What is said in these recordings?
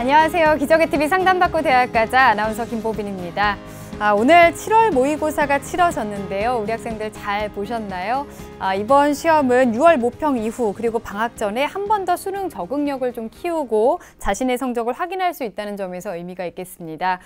안녕하세요. 기적의TV 상담받고 대학가자 아나운서 김보빈입니다. 오늘 7월 모의고사가 치러졌는데요. 우리 학생들 잘 보셨나요? 이번 시험은 6월 모평 이후 그리고 방학 전에 한 번 더 수능 적응력을 좀 키우고 자신의 성적을 확인할 수 있다는 점에서 의미가 있겠습니다.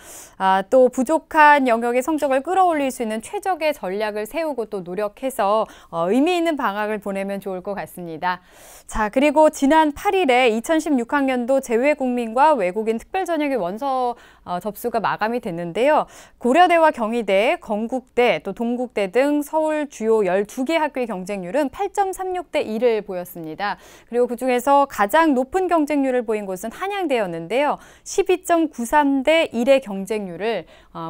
또 부족한 영역의 성적을 끌어올릴 수 있는 최적의 전략을 세우고 또 노력해서 의미 있는 방학을 보내면 좋을 것 같습니다. 자, 그리고 지난 8일에 2016학년도 재외국민과 외국인 특별전형의 원서 접수가 마감이 됐는데요. 고려대와 경희대, 건국대, 또 동국대 등 서울 주요 12개 학교의 경쟁률은 8.36대 1을 보였습니다. 그리고 그중에서 가장 높은 경쟁률을 보인 곳은 한양대였는데요. 12.93대 1의 경쟁률을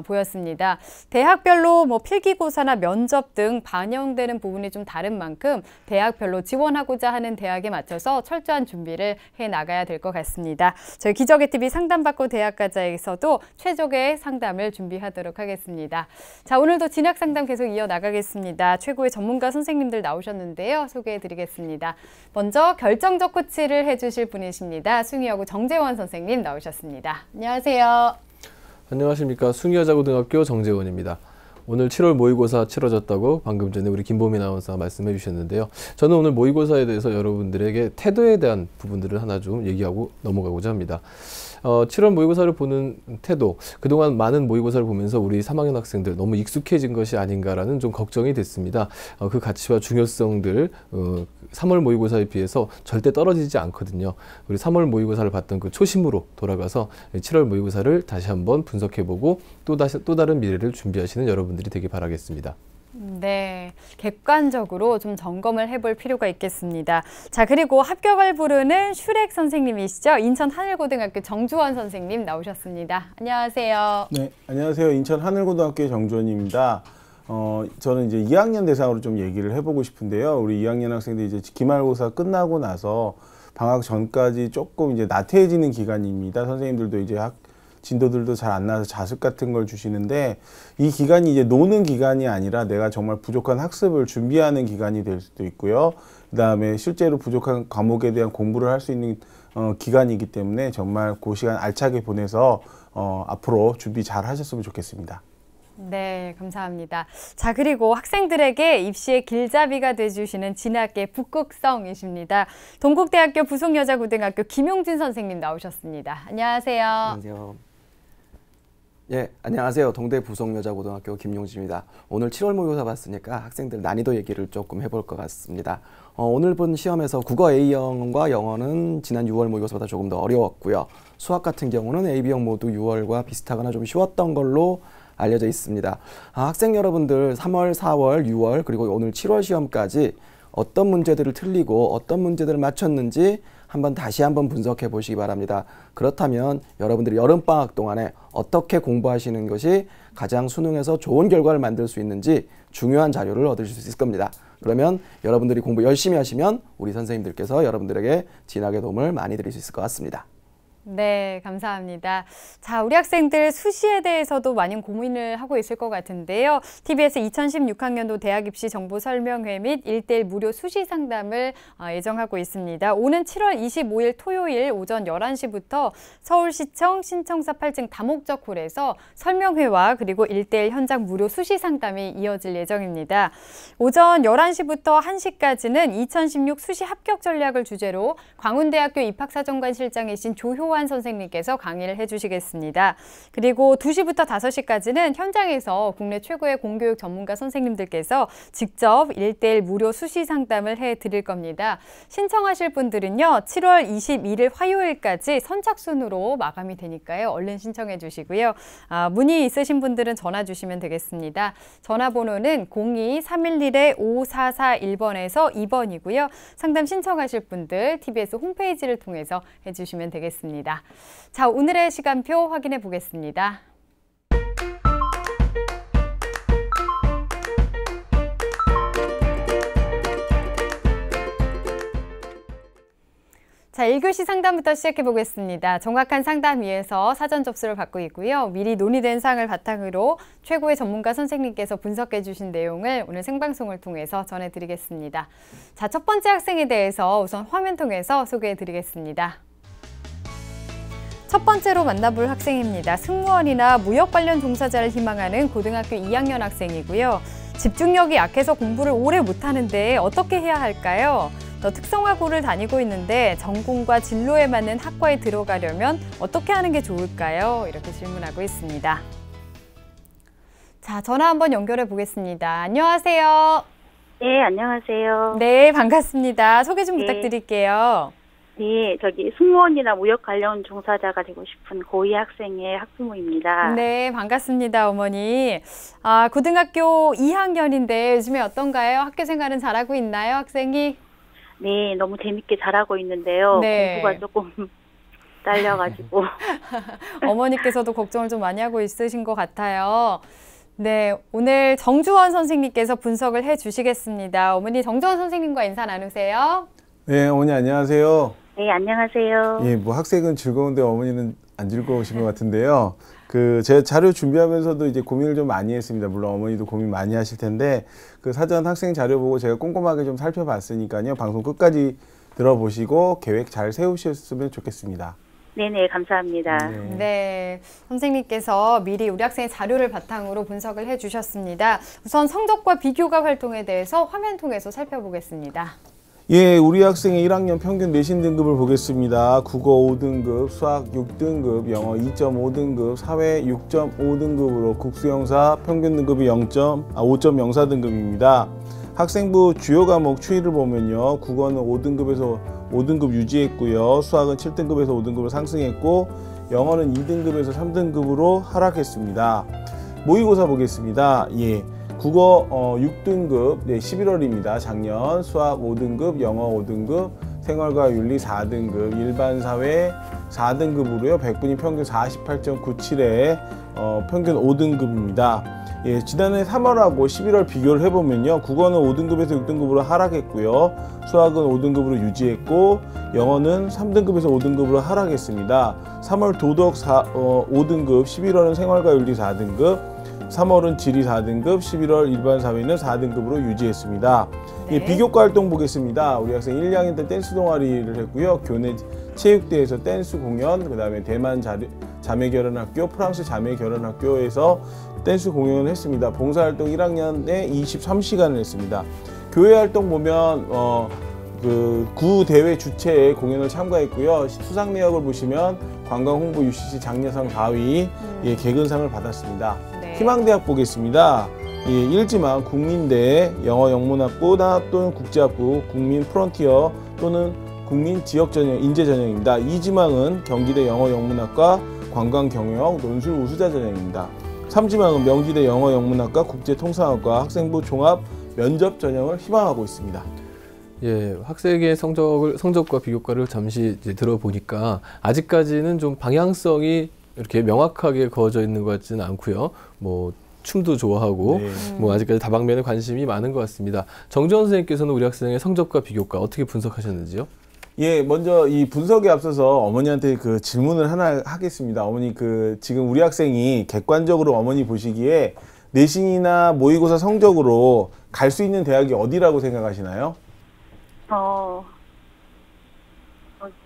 보였습니다. 대학별로 필기고사나 면접 등 반영되는 부분이 좀 다른 만큼 대학별로 지원하고자 하는 대학에 맞춰서 철저한 준비를 해나가야 될 것 같습니다. 저희 기적의TV 상담받고 대학가자에서도 최적의 상담을 준비하도록 하겠습니다. 자, 오늘도 진학상담 계속 이어나가겠습니다. 최고의 전문가 선생님들 나오셨는데요. 소개해드리겠습니다. 먼저 결정적 코치를 해주실 분이십니다. 숭의여고 정재원 선생님 나오셨습니다. 안녕하세요. 안녕하십니까. 숭의여자고등학교 정재원입니다. 오늘 7월 모의고사 치러졌다고 방금 전에 우리 김보민 아나운서가 말씀해 주셨는데요. 저는 오늘 모의고사에 대해서 여러분들에게 태도에 대한 부분들을 하나 좀 얘기하고 넘어가고자 합니다. 7월 모의고사를 보는 태도, 그동안 많은 모의고사를 보면서 우리 3학년 학생들 너무 익숙해진 것이 아닌가라는 좀 걱정이 됐습니다. 그 가치와 중요성들 3월 모의고사에 비해서 절대 떨어지지 않거든요. 우리 3월 모의고사를 봤던 그 초심으로 돌아가서 7월 모의고사를 다시 한번 분석해보고 또 다른 미래를 준비하시는 여러분들이 되길 바라겠습니다. 네, 객관적으로 좀 점검을 해볼 필요가 있겠습니다. 자, 그리고 합격을 부르는 슈렉 선생님이시죠. 인천 하늘고등학교 정주원 선생님 나오셨습니다. 안녕하세요. 네, 안녕하세요. 인천 하늘고등학교 정주원입니다. 저는 이제 2학년 대상으로 좀 얘기를 해보고 싶은데요. 우리 2학년 학생들이 이제 기말고사 끝나고 나서 방학 전까지 조금 이제 나태해지는 기간입니다. 선생님들도 이제 진도들도 잘 안 나와서 자습 같은 걸 주시는데, 이 기간이 이제 노는 기간이 아니라 내가 정말 부족한 학습을 준비하는 기간이 될 수도 있고요. 그 다음에 실제로 부족한 과목에 대한 공부를 할 수 있는 기간이기 때문에 정말 그 시간 알차게 보내서 앞으로 준비 잘 하셨으면 좋겠습니다. 네, 감사합니다. 자, 그리고 학생들에게 입시의 길잡이가 돼주시는 진학의 북극성이십니다. 동국대학교 부속여자고등학교 김용진 선생님 나오셨습니다. 안녕하세요. 안녕하세요. 예, 안녕하세요. 동대 부속여자고등학교 김용진입니다. 오늘 7월 모의고사 봤으니까 학생들 난이도 얘기를 조금 해볼 것 같습니다. 오늘 본 시험에서 국어 A형과 영어는 지난 6월 모의고사보다 조금 더 어려웠고요. 수학 같은 경우는 A, B형 모두 6월과 비슷하거나 좀 쉬웠던 걸로 알려져 있습니다. 학생 여러분들 3월, 4월, 6월 그리고 오늘 7월 시험까지 어떤 문제들을 틀리고 어떤 문제들을 맞췄는지 다시 한번 분석해 보시기 바랍니다. 그렇다면 여러분들이 여름방학 동안에 어떻게 공부하시는 것이 가장 수능에서 좋은 결과를 만들 수 있는지 중요한 자료를 얻으실 수 있을 겁니다. 그러면 여러분들이 공부 열심히 하시면 우리 선생님들께서 여러분들에게 진학에 도움을 많이 드릴 수 있을 것 같습니다. 네, 감사합니다. 자, 우리 학생들 수시에 대해서도 많은 고민을 하고 있을 것 같은데요. TBS 2016학년도 대학입시 정보설명회 및 1:1 무료 수시 상담을 예정하고 있습니다. 오는 7월 25일 토요일 오전 11시부터 서울시청 신청사 8층 다목적 홀에서 설명회와 그리고 1:1 현장 무료 수시 상담이 이어질 예정입니다. 오전 11시부터 1시까지는 2016 수시 합격 전략을 주제로 광운대학교 입학사정관 실장이신 조효환 선생님께서 강의를 해주시겠습니다. 그리고 2시부터 5시까지는 현장에서 국내 최고의 공교육 전문가 선생님들께서 직접 1:1 무료 수시 상담을 해드릴 겁니다. 신청하실 분들은요, 7월 21일 화요일까지 선착순으로 마감이 되니까요. 얼른 신청해 주시고요. 문의 있으신 분들은 전화 주시면 되겠습니다. 전화번호는 02-311-5441번에서 2번이고요. 상담 신청하실 분들 TBS 홈페이지를 통해서 해주시면 되겠습니다. 자, 오늘의 시간표 확인해 보겠습니다. 자, 1교시 상담부터 시작해 보겠습니다. 정확한 상담 위해서 사전 접수를 받고 있고요. 미리 논의된 사항을 바탕으로 최고의 전문가 선생님께서 분석해 주신 내용을 오늘 생방송을 통해서 전해드리겠습니다. 자, 첫 번째 학생에 대해서 우선 화면 통해서 소개해 드리겠습니다. 첫 번째로 만나볼 학생입니다. 승무원이나 무역 관련 종사자를 희망하는 고등학교 2학년 학생이고요. 집중력이 약해서 공부를 오래 못하는데 어떻게 해야 할까요? 또 특성화고를 다니고 있는데 전공과 진로에 맞는 학과에 들어가려면 어떻게 하는 게 좋을까요? 이렇게 질문하고 있습니다. 자, 전화 한번 연결해 보겠습니다. 안녕하세요. 네, 안녕하세요. 네, 반갑습니다. 소개 좀 네. 부탁드릴게요. 네, 저기 승무원이나 무역 관련 종사자가 되고 싶은 고2 학생의 학부모입니다. 네, 반갑습니다, 어머니. 아, 고등학교 2학년인데 요즘에 어떤가요? 학교 생활은 잘하고 있나요, 학생이? 네, 너무 재밌게 잘하고 있는데요. 네. 공부가 조금 딸려가지고. 어머니께서도 걱정을 좀 많이 하고 있으신 것 같아요. 네, 오늘 정주원 선생님께서 분석을 해주시겠습니다. 어머니 정주원 선생님과 인사 나누세요. 네, 어머니 안녕하세요. 네, 안녕하세요. 예, 뭐 학생은 즐거운데 어머니는 안 즐거우신 것 같은데요. 제가 자료 준비하면서도 이제 고민을 좀 많이 했습니다. 물론 어머니도 고민 많이 하실 텐데 그 사전 학생 자료 보고 제가 꼼꼼하게 좀 살펴봤으니까요. 방송 끝까지 들어보시고 계획 잘 세우셨으면 좋겠습니다. 네네, 감사합니다. 네, 선생님께서 미리 우리 학생의 자료를 바탕으로 분석을 해주셨습니다. 우선 성적과 비교과 활동에 대해서 화면 통해서 살펴보겠습니다. 예, 우리 학생의 1학년 평균 내신 등급을 보겠습니다. 국어 5등급, 수학 6등급, 영어 2.5등급, 사회 6.5등급으로 국수영사 평균 등급이 5.04등급입니다. 학생부 주요 과목 추이를 보면요. 국어는 5등급에서 5등급 유지했고요. 수학은 7등급에서 5등급을 상승했고 영어는 2등급에서 3등급으로 하락했습니다. 모의고사 보겠습니다. 예. 국어 6등급, 네, 11월입니다. 작년 수학 5등급, 영어 5등급, 생활과 윤리 4등급, 일반 사회 4등급으로요. 100분이 평균 48.97에 평균 5등급입니다. 예, 지난해 3월하고 11월 비교를 해보면요. 국어는 5등급에서 6등급으로 하락했고요. 수학은 5등급으로 유지했고 영어는 3등급에서 5등급으로 하락했습니다. 3월 도덕 5등급, 11월은 생활과 윤리 4등급, 3월은 지리 4등급, 11월 일반 사회는 4등급으로 유지했습니다. 네. 예, 비교과 활동 보겠습니다. 우리 학생 1, 2학년 때 댄스 동아리를 했고요. 교내 체육대회에서 댄스 공연, 그 다음에 대만 자매결혼학교, 프랑스 자매결혼학교에서 댄스 공연을 했습니다. 봉사활동 1학년에 23시간을 했습니다. 교회 활동 보면 구 대회 주최에 공연을 참가했고요. 수상 내역을 보시면 관광홍보 UCC 장려상 4위, 예, 개근상을 받았습니다. 네. 희망대학 보겠습니다. 예, 1지망 국민대 영어 영문학부나 또는 국제학부, 국민 프론티어 또는 국민 지역전형 인재전형입니다. 2지망은 경기대 영어 영문학과 관광경영 논술 우수자 전형입니다. 3지망은 명지대 영어 영문학과 국제통상학과 학생부 종합 면접 전형을 희망하고 있습니다. 예, 학생의 성적과 비교과를 잠시 이제 들어보니까 아직까지는 좀 방향성이 이렇게 명확하게 그어져 있는 것 같지는 않고요. 뭐 춤도 좋아하고 네. 뭐 아직까지 다방면에 관심이 많은 것 같습니다. 정주원 선생님께서는 우리 학생의 성적과 비교과 어떻게 분석하셨는지요? 예, 먼저 이 분석에 앞서서 어머니한테 그 질문을 하나 하겠습니다. 어머니 지금 우리 학생이 객관적으로 어머니 보시기에 내신이나 모의고사 성적으로 갈 수 있는 대학이 어디라고 생각하시나요?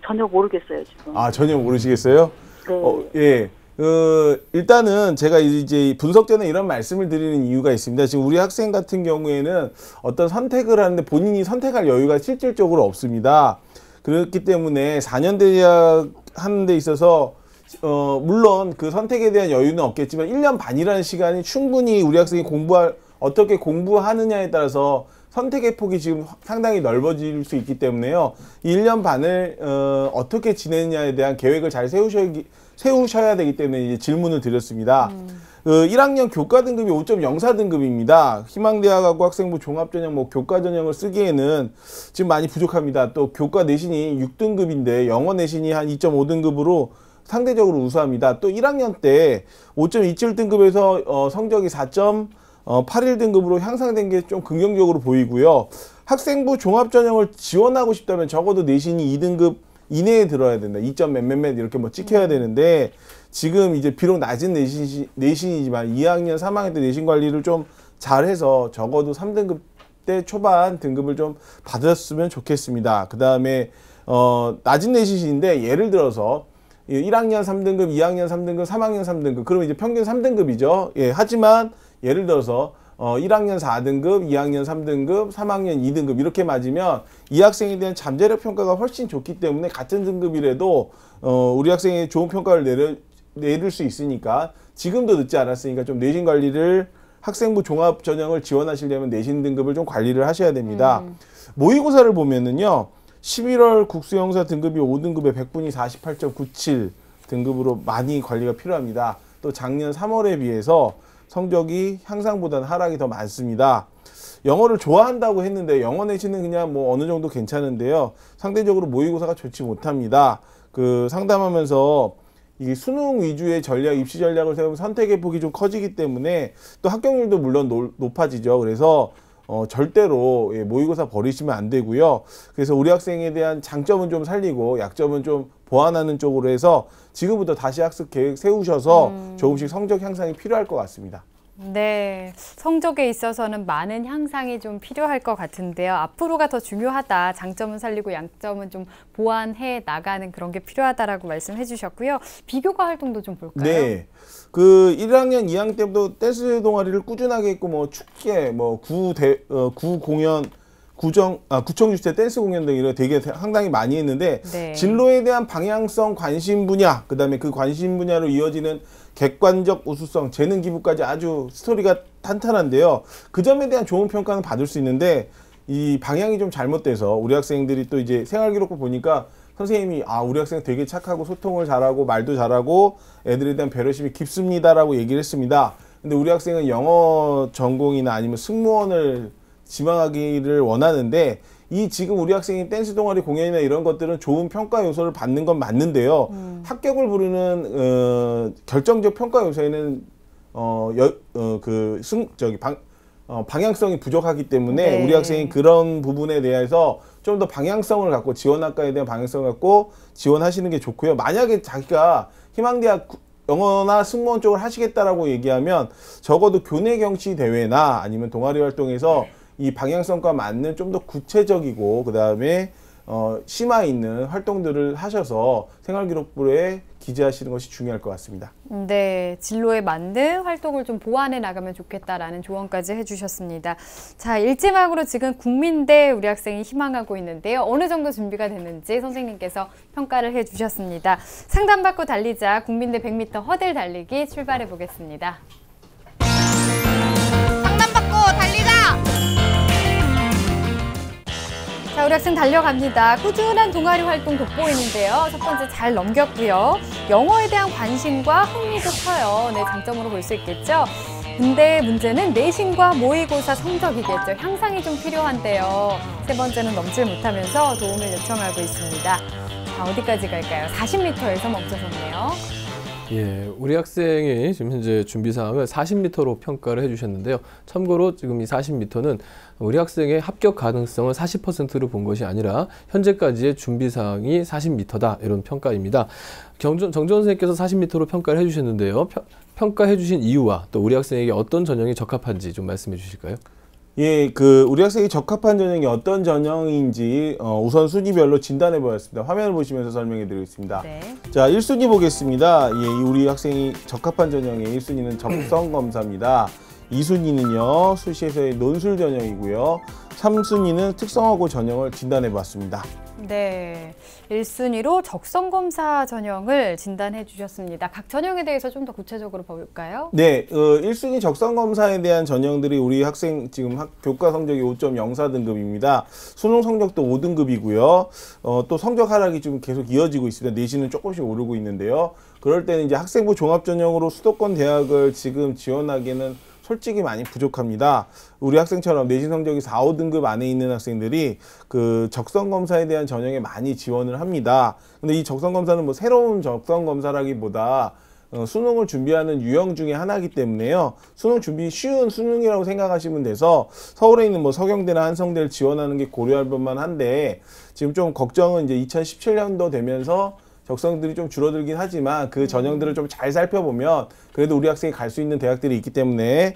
전혀 모르겠어요, 지금. 아, 전혀 모르시겠어요? 네. 예. 일단은 제가 이제 분석 전에 이런 말씀을 드리는 이유가 있습니다. 지금 우리 학생 같은 경우에는 어떤 선택을 하는데 본인이 선택할 여유가 실질적으로 없습니다. 그렇기 때문에 4년 대학 하는 데 있어서 물론 그 선택에 대한 여유는 없겠지만 1년 반이라는 시간이 충분히 우리 학생이 어떻게 공부하느냐에 따라서 선택의 폭이 지금 상당히 넓어질 수 있기 때문에요. 이 1년 반을 어떻게 지내느냐에 대한 계획을 잘 세우셔야 되기 때문에 이제 질문을 드렸습니다. 1학년 교과 등급이 5.04등급입니다. 희망대학하고 학생부 종합전형, 교과 전형을 쓰기에는 지금 많이 부족합니다. 또 교과 내신이 6등급인데 영어 내신이 한 2.5등급으로 상대적으로 우수합니다. 또 1학년 때 5.27등급에서 성적이 4.81등급으로 향상된 게 좀 긍정적으로 보이고요. 학생부 종합전형을 지원하고 싶다면 적어도 내신이 2등급 이내에 들어야 된다. 2점 몇몇몇 이렇게 찍혀야 되는데 지금 이제 비록 낮은 내신이지만 2학년, 3학년 때 내신 관리를 좀 잘해서 적어도 3등급 대 초반 등급을 좀 받았으면 좋겠습니다. 그 다음에 낮은 내신인데 예를 들어서 1학년 3등급, 2학년 3등급, 3학년 3등급. 그러면 이제 평균 3등급이죠. 예, 하지만 예를 들어서 1학년 4등급, 2학년 3등급, 3학년 2등급 이렇게 맞으면 이 학생에 대한 잠재력 평가가 훨씬 좋기 때문에 같은 등급이라도 우리 학생이 좋은 평가를 내릴 수 있으니까 지금도 늦지 않았으니까 좀 내신 관리를 학생부 종합 전형을 지원하시려면 내신 등급을 좀 관리를 하셔야 됩니다. 모의고사를 보면은요. 11월 국수영사 등급이 5등급에 100분이 48.97 등급으로 많이 관리가 필요합니다. 또 작년 3월에 비해서 성적이 향상보다는 하락이 더 많습니다. 영어를 좋아한다고 했는데 영어 내신은 그냥 뭐 어느 정도 괜찮은데요. 상대적으로 모의고사가 좋지 못합니다. 그 상담하면서 이 수능 위주의 전략, 입시 전략을 세우면 선택의 폭이 좀 커지기 때문에 또 합격률도 물론 높아지죠. 그래서 절대로 모의고사 버리시면 안 되고요. 그래서 우리 학생에 대한 장점은 좀 살리고 약점은 좀 보완하는 쪽으로 해서 지금부터 다시 학습 계획 세우셔서 조금씩 성적 향상이 필요할 것 같습니다. 네, 성적에 있어서는 많은 향상이 좀 필요할 것 같은데요. 앞으로가 더 중요하다. 장점은 살리고 양점은 좀 보완해 나가는 그런 게 필요하다라고 말씀해 주셨고요. 비교과 활동도 좀 볼까요? 네. 그 1학년, 2학년 때부터 댄스 동아리를 꾸준하게 했고 뭐 축제, 뭐 구 공연, 구청주최 댄스 공연 등 이런 되게 상당히 많이 했는데 네. 진로에 대한 방향성, 관심 분야, 그다음에 그 관심 분야로 이어지는 객관적 우수성, 재능 기부까지 아주 스토리가 탄탄한데요. 그 점에 대한 좋은 평가는 받을 수 있는데 이 방향이 좀 잘못돼서 우리 학생들이 또 이제 생활기록부 보니까 선생님이 우리 학생 되게 착하고 소통을 잘하고 말도 잘하고 애들에 대한 배려심이 깊습니다라고 얘기를 했습니다. 근데 우리 학생은 영어 전공이나 아니면 승무원을 지망하기를 원하는데 이 지금 우리 학생이 댄스 동아리 공연이나 이런 것들은 좋은 평가 요소를 받는 건 맞는데요. 합격을 부르는 결정적 평가 요소에는 방향성이 부족하기 때문에 네. 우리 학생이 그런 부분에 대해서 좀 더 방향성을 갖고 지원학과에 대한 방향성을 갖고 지원하시는 게 좋고요. 만약에 자기가 희망대학 영어나 승무원 쪽을 하시겠다라고 얘기하면 적어도 교내 경시 대회나 아니면 동아리 활동에서 이 방향성과 맞는 좀 더 구체적이고 그 다음에 심화 있는 활동들을 하셔서 생활기록부에 기재하시는 것이 중요할 것 같습니다. 네, 진로에 맞는 활동을 좀 보완해 나가면 좋겠다라는 조언까지 해주셨습니다. 자, 일지망으로 지금 국민대 우리 학생이 희망하고 있는데요. 어느 정도 준비가 됐는지 선생님께서 평가를 해주셨습니다. 상담받고 달리자 국민대 100m 허들 달리기 출발해 보겠습니다. 상담받고 달리자! 자, 우리 학생 달려갑니다. 꾸준한 동아리 활동 돋보이는데요. 첫 번째 잘 넘겼고요. 영어에 대한 관심과 흥미도 커요. 네, 장점으로 볼 수 있겠죠. 근데 문제는 내신과 모의고사 성적이겠죠. 향상이 좀 필요한데요. 세 번째는 넘질 못하면서 도움을 요청하고 있습니다. 자, 어디까지 갈까요? 40m에서 멈춰섰네요. 예, 우리 학생이 지금 현재 준비 상황을 40m로 평가를 해주셨는데요. 참고로 지금 이 40m는 우리 학생의 합격 가능성을 40%로 본 것이 아니라 현재까지의 준비 상황이 40m다 이런 평가입니다. 정전 선생님께서 40m로 평가를 해주셨는데요. 평가해 주신 이유와 또 우리 학생에게 어떤 전형이 적합한지 좀 말씀해 주실까요? 예, 우리 학생이 적합한 전형이 어떤 전형인지 우선 순위별로 진단해 보았습니다. 화면을 보시면서 설명해 드리겠습니다. 네. 자, 1순위 보겠습니다. 예, 우리 학생이 적합한 전형의 1순위는 적성검사입니다. 2순위는요, 수시에서의 논술 전형이고요. 3순위는 특성화고 전형을 진단해 보았습니다. 네, 1순위로 적성검사 전형을 진단해 주셨습니다. 각 전형에 대해서 좀 더 구체적으로 볼까요? 네, 1순위 적성검사에 대한 전형들이 우리 학생 지금 교과 성적이 5.04등급입니다. 수능 성적도 5등급이고요. 또 성적 하락이 좀 계속 이어지고 있습니다. 내신은 조금씩 오르고 있는데요. 그럴 때는 이제 학생부 종합 전형으로 수도권 대학을 지금 지원하기에는 솔직히 많이 부족합니다. 우리 학생처럼 내신 성적이 4, 5등급 안에 있는 학생들이 그 적성검사에 대한 전형에 많이 지원을 합니다. 근데 이 적성검사는 뭐 새로운 적성검사라기보다 수능을 준비하는 유형 중에 하나이기 때문에요. 수능 준비 쉬운 수능이라고 생각하시면 돼서 서울에 있는 뭐 서경대나 한성대를 지원하는 게 고려할 법만 한데 지금 좀 걱정은 이제 2017년도 되면서 적성들이 좀 줄어들긴 하지만 그 전형들을 좀 잘 살펴보면 그래도 우리 학생이 갈 수 있는 대학들이 있기 때문에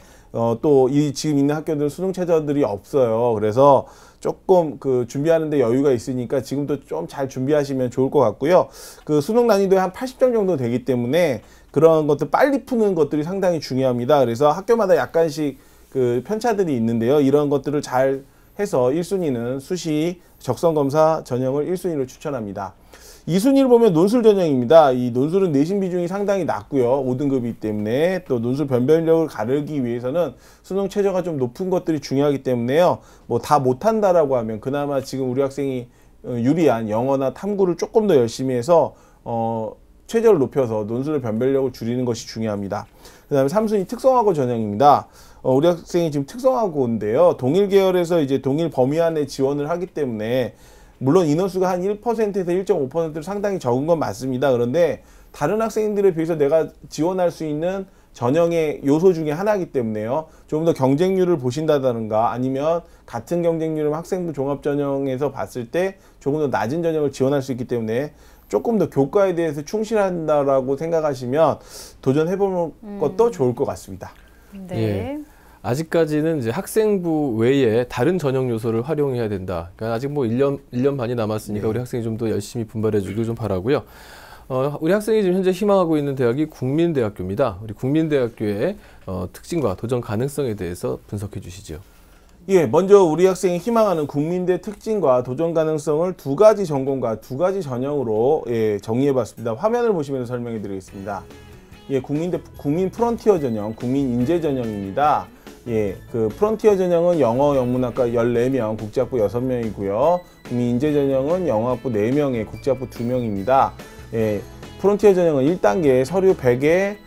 또 이 지금 있는 학교들은 수능 최저들이 없어요. 그래서 조금 그 준비하는데 여유가 있으니까 지금도 좀 잘 준비하시면 좋을 것 같고요. 그 수능 난이도에 한 80점 정도 되기 때문에 그런 것들 빨리 푸는 것들이 상당히 중요합니다. 그래서 학교마다 약간씩 그 편차들이 있는데요. 이런 것들을 잘 해서 1순위는 수시 적성검사 전형을 1순위로 추천합니다. 2순위를 보면 논술 전형입니다. 이 논술은 내신 비중이 상당히 낮고요. 5등급이기 때문에 또 논술 변별력을 가르기 위해서는 수능 최저가 좀 높은 것들이 중요하기 때문에요. 뭐 다 못한다라고 하면 그나마 지금 우리 학생이 유리한 영어나 탐구를 조금 더 열심히 해서 최저를 높여서 논술의 변별력을 줄이는 것이 중요합니다. 그 다음에 3순위 특성화고 전형입니다. 우리 학생이 지금 특성화고인데요. 동일 계열에서 이제 동일 범위 안에 지원을 하기 때문에 물론 인원수가 한 1%에서 1.5%로 상당히 적은 건 맞습니다. 그런데 다른 학생들에 비해서 내가 지원할 수 있는 전형의 요소 중에 하나이기 때문에요. 좀 더 경쟁률을 보신다든가 아니면 같은 경쟁률을 학생부 종합전형에서 봤을 때 조금 더 낮은 전형을 지원할 수 있기 때문에 조금 더 교과에 대해서 충실한다라고 생각하시면 도전해보는 것도 좋을 것 같습니다. 네. 예. 아직까지는 이제 학생부 외에 다른 전형 요소를 활용해야 된다. 그러니까 아직 뭐 1년 반이 남았으니까 우리 학생이 좀 더 열심히 분발해 주길 좀 바라고요. 우리 학생이 지금 현재 희망하고 있는 대학이 국민대학교입니다. 우리 국민대학교의 특징과 도전 가능성에 대해서 분석해 주시죠. 예, 먼저 우리 학생이 희망하는 국민대 특징과 도전 가능성을 두 가지 전공과 두 가지 전형으로 정의해 봤습니다. 화면을 보시면서 설명해 드리겠습니다. 예, 국민 프론티어 전형, 국민 인재 전형입니다. 예, 그 프론티어 전형은 영어 영문학과 14명, 국제학부 6명이고요. 국민 인재 전형은 영어학부 4명에 국제학부 2명입니다. 예, 프론티어 전형은 1단계 서류 100에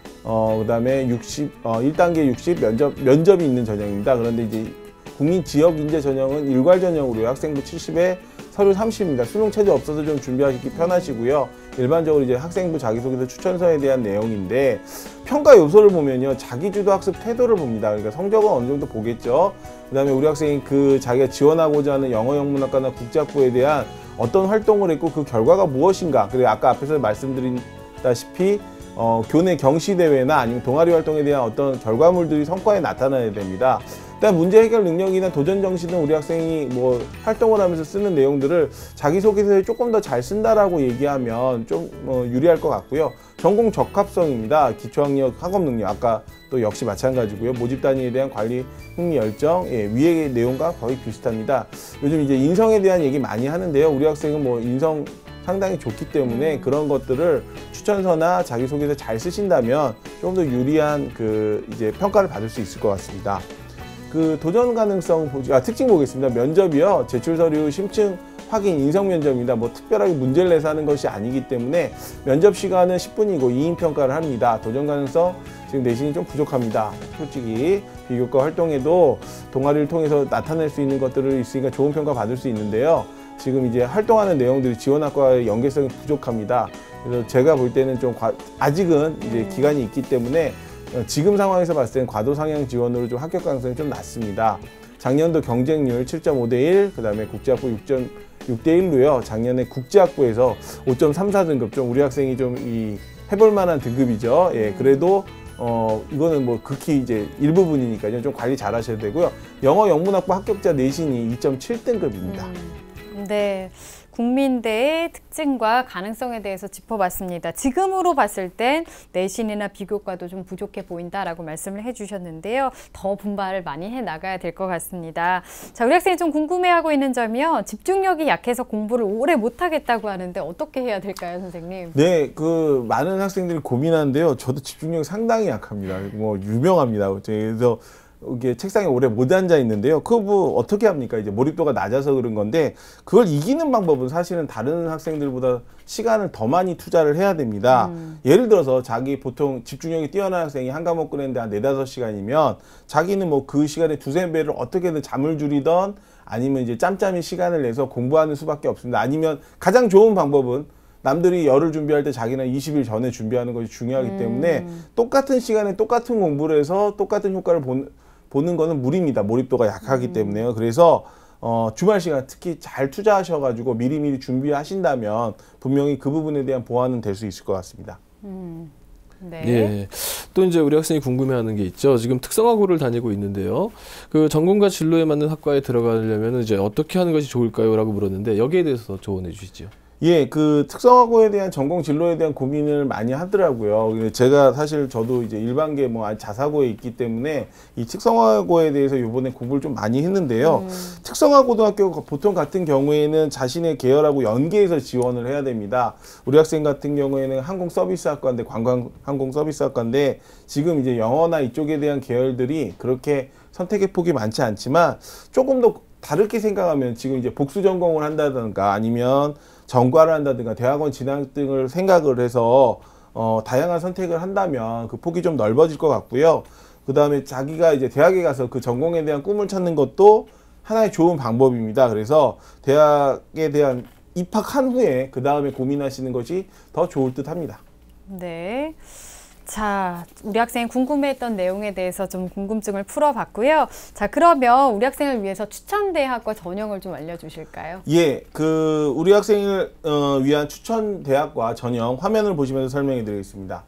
그다음에 1단계 60 면접이 있는 전형입니다. 그런데 이제 국민 지역 인재 전형은 일괄 전형으로 학생부 70에 서류 30입니다. 수능 최저 없어서 좀 준비하시기 편하시고요. 일반적으로 이제 학생부 자기소개서 추천서에 대한 내용인데 평가 요소를 보면요. 자기주도 학습 태도를 봅니다. 그러니까 성적은 어느 정도 보겠죠. 그다음에 우리 학생이 그 자기가 지원하고자 하는 영어 영문학과나 국제학부에 대한 어떤 활동을 했고 그 결과가 무엇인가. 그리고 아까 앞에서 말씀드렸다시피 교내 경시대회나 아니면 동아리 활동에 대한 어떤 결과물들이 성과에 나타나야 됩니다. 일단 문제 해결 능력이나 도전 정신은 우리 학생이 뭐 활동을 하면서 쓰는 내용들을 자기소개서에 조금 더 잘 쓴다라고 얘기하면 좀 유리할 것 같고요. 전공 적합성입니다. 기초학력, 학업 능력 아까 또 역시 마찬가지고요. 모집 단위에 대한 관리 흥미 열정 위의 내용과 거의 비슷합니다. 요즘 이제 인성에 대한 얘기 많이 하는데요. 우리 학생은 뭐 인성 상당히 좋기 때문에 그런 것들을 추천서나 자기소개서 잘 쓰신다면 좀 더 유리한 그 이제 평가를 받을 수 있을 것 같습니다. 그 도전 가능성 특징 보겠습니다. 면접이요. 제출 서류 심층 확인 인성 면접입니다. 뭐 특별하게 문제를 내서 하는 것이 아니기 때문에 면접 시간은 10분이고 2인 평가를 합니다. 도전 가능성 지금 내신이 좀 부족합니다. 솔직히 비교과 활동에도 동아리를 통해서 나타낼 수 있는 것들을 있으니까 좋은 평가 받을 수 있는데요. 지금 이제 활동하는 내용들이 지원학과의 연계성이 부족합니다. 그래서 제가 볼 때는 좀 아직은 이제 기간이 있기 때문에 지금 상황에서 봤을 때는 과도 상향 지원으로 좀 합격 가능성이 좀 낮습니다. 작년도 경쟁률 7.5대 1, 그 다음에 국제학부 6.6대 1로요. 작년에 국제학부에서 5.34등급 좀 우리 학생이 좀 해볼 만한 등급이죠. 예, 그래도 이거는 뭐 극히 이제 일부분이니까요. 좀 관리 잘 하셔야 되고요. 영어 영문학부 합격자 내신이 2.7등급입니다. 네. 국민대의 특징과 가능성에 대해서 짚어봤습니다. 지금으로 봤을 땐 내신이나 비교과도 좀 부족해 보인다라고 말씀을 해주셨는데요. 더 분발을 많이 해나가야 될 것 같습니다. 자, 우리 학생이 좀 궁금해하고 있는 점이요. 집중력이 약해서 공부를 오래 못하겠다고 하는데 어떻게 해야 될까요, 선생님? 네, 그 많은 학생들이 고민하는데요. 저도 집중력이 상당히 약합니다. 뭐 유명합니다. 그래서 이게 책상에 오래 못 앉아 있는데요. 그거 뭐 어떻게 합니까? 이제 몰입도가 낮아서 그런 건데 그걸 이기는 방법은 사실은 다른 학생들보다 시간을 더 많이 투자를 해야 됩니다. 예를 들어서 자기 보통 집중력이 뛰어난 학생이 한 과목 끄는데 한 4-5시간이면 자기는 뭐 그 시간에 2-3배를 어떻게든 잠을 줄이던 아니면 이제 짬짬이 시간을 내서 공부하는 수밖에 없습니다. 아니면 가장 좋은 방법은 남들이 열흘 준비할 때 자기는 20일 전에 준비하는 것이 중요하기 때문에 똑같은 시간에 똑같은 공부를 해서 똑같은 효과를 보는 거는 무리입니다. 몰입도가 약하기 때문에요. 그래서 주말 시간 특히 잘 투자하셔가지고 미리미리 준비하신다면 분명히 그 부분에 대한 보완은 될 수 있을 것 같습니다. 네. 예. 또 이제 우리 학생이 궁금해하는 게 있죠. 지금 특성화고를 다니고 있는데요. 그 전공과 진로에 맞는 학과에 들어가려면 이제 어떻게 하는 것이 좋을까요?라고 물었는데 여기에 대해서 조언해 주시죠. 예, 그 특성화고에 대한 전공 진로에 대한 고민을 많이 하더라고요. 제가 사실 저도 이제 일반계 뭐 자사고에 있기 때문에 이 특성화고에 대해서 이번에 공부를 좀 많이 했는데요. 특성화고등학교 보통 같은 경우에는 자신의 계열하고 연계해서 지원을 해야 됩니다. 우리 학생 같은 경우에는 항공서비스학과인데 관광항공서비스학과인데 지금 이제 영어나 이쪽에 대한 계열들이 그렇게 선택의 폭이 많지 않지만 조금 더 다르게 생각하면 지금 이제 복수 전공을 한다든가 아니면 전과를 한다든가 대학원 진학 등을 생각을 해서 다양한 선택을 한다면 그 폭이 좀 넓어질 것 같고요. 그 다음에 자기가 이제 대학에 가서 그 전공에 대한 꿈을 찾는 것도 하나의 좋은 방법입니다. 그래서 대학에 대한 입학한 후에 그 다음에 고민하시는 것이 더 좋을 듯 합니다. 네. 자, 우리 학생이 궁금해했던 내용에 대해서 좀 궁금증을 풀어봤고요. 자, 그러면 우리 학생을 위해서 추천 대학과 전형을 좀 알려주실까요? 예, 그 우리 학생을 위한 추천 대학과 전형 화면을 보시면서 설명해 드리겠습니다.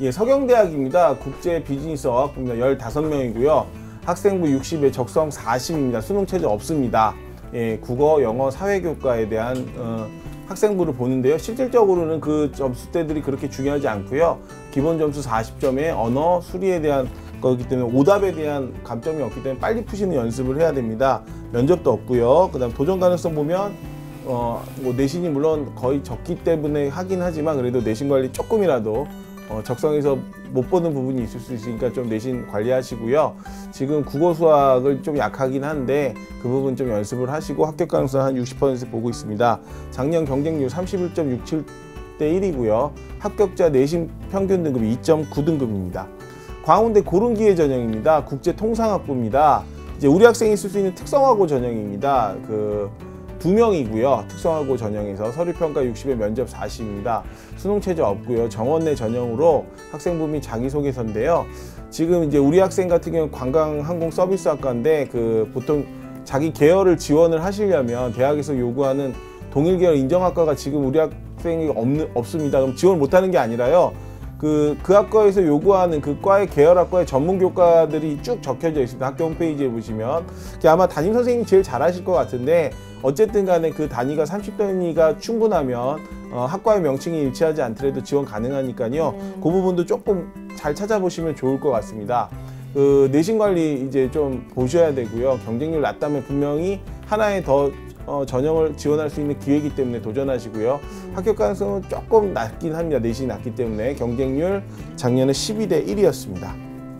예, 서경대학입니다. 국제 비즈니스 어학부입니다. 15명이고요. 학생부 60에 적성 40입니다. 수능 체제 없습니다. 예, 국어, 영어, 사회교과에 대한 학생부를 보는데요. 실질적으로는 그 점수대들이 그렇게 중요하지 않고요. 기본 점수 40점에 언어, 수리에 대한 거기 때문에 오답에 대한 감점이 없기 때문에 빨리 푸시는 연습을 해야 됩니다. 면접도 없고요. 그 다음 도전 가능성 보면 뭐 내신이 물론 거의 적기 때문에 하긴 하지만 그래도 내신 관리 조금이라도 적성에서 못 보는 부분이 있을 수 있으니까 좀 내신 관리하시고요. 지금 국어 수학을 좀 약하긴 한데 그 부분 좀 연습을 하시고 합격 가능성 한 60% 보고 있습니다. 작년 경쟁률 31.67대 1이고요. 합격자 내신 평균 등급이 2.9등급입니다. 광운대 고른기회 전형입니다. 국제통상학부입니다. 이제 우리 학생이 쓸 수 있는 특성화고 전형입니다. 그 2명이고요. 특성화고 전형에서 서류평가 60에 면접 40입니다. 수능 체제 없고요. 정원 내 전형으로 학생부 및 자기소개서인데요. 지금 이제 우리 학생 같은 경우는 관광항공서비스학과인데 그 보통 자기 계열을 지원을 하시려면 대학에서 요구하는 동일 계열 인정학과가 지금 우리 학생이 없습니다. 그럼 지원을 못하는 게 아니라요. 그 학과에서 요구하는 그 과의 계열학과의 전문 교과들이 쭉 적혀져 있습니다. 학교 홈페이지에 보시면. 아마 담임 선생님이 제일 잘하실 것 같은데 어쨌든 간에 그 단위가 30단위가 충분하면 학과의 명칭이 일치하지 않더라도 지원 가능하니까요. 그 부분도 조금 잘 찾아보시면 좋을 것 같습니다. 그 내신 관리 이제 좀 보셔야 되고요. 경쟁률 낮다면 분명히 하나의 더 전형을 지원할 수 있는 기회이기 때문에 도전하시고요. 합격 가능성은 조금 낮긴 합니다. 내신이 낮기 때문에 경쟁률 작년에 12대 1이었습니다.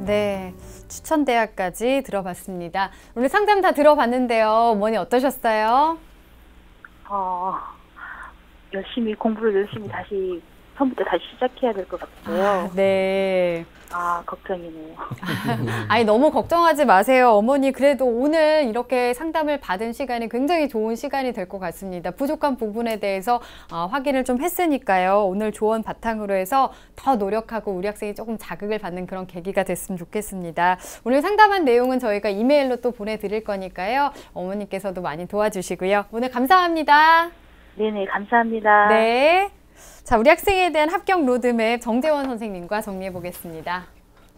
네, 추천 대학까지 들어봤습니다. 오늘 상담 다 들어봤는데요. 어머니 어떠셨어요? 공부를 열심히 다시 처음부터 다시 시작해야 될 것 같고요. 네. 걱정이네요. 아니, 너무 걱정하지 마세요. 어머니, 그래도 오늘 이렇게 상담을 받은 시간이 굉장히 좋은 시간이 될 것 같습니다. 부족한 부분에 대해서 확인을 좀 했으니까요. 오늘 조언 바탕으로 해서 더 노력하고 우리 학생이 조금 자극을 받는 그런 계기가 됐으면 좋겠습니다. 오늘 상담한 내용은 저희가 이메일로 또 보내드릴 거니까요. 어머니께서도 많이 도와주시고요. 오늘 감사합니다. 네네, 감사합니다. 네. 자, 우리 학생에 대한 합격 로드맵 정재원 선생님과 정리해 보겠습니다.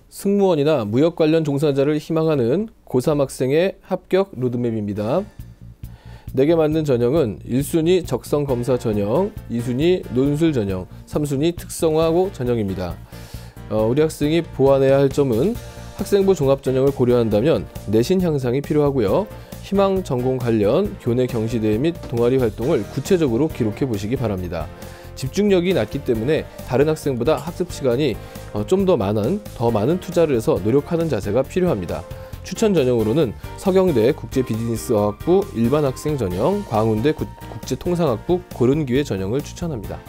승무원이나 무역 관련 종사자를 희망하는 고3 학생의 합격 로드맵입니다. 4개 맞는 전형은 1순위 적성검사 전형, 2순위 논술 전형, 3순위 특성화고 전형입니다. 우리 학생이 보완해야 할 점은 학생부 종합 전형을 고려한다면 내신 향상이 필요하고요. 희망 전공 관련 교내 경시대회 및 동아리 활동을 구체적으로 기록해 보시기 바랍니다. 집중력이 낮기 때문에 다른 학생보다 학습 시간이 좀 더 많은 투자를 해서 노력하는 자세가 필요합니다. 추천 전형으로는 서경대 국제비즈니스어학부 일반학생 전형, 광운대 국제통상학부 고른기회 전형을 추천합니다.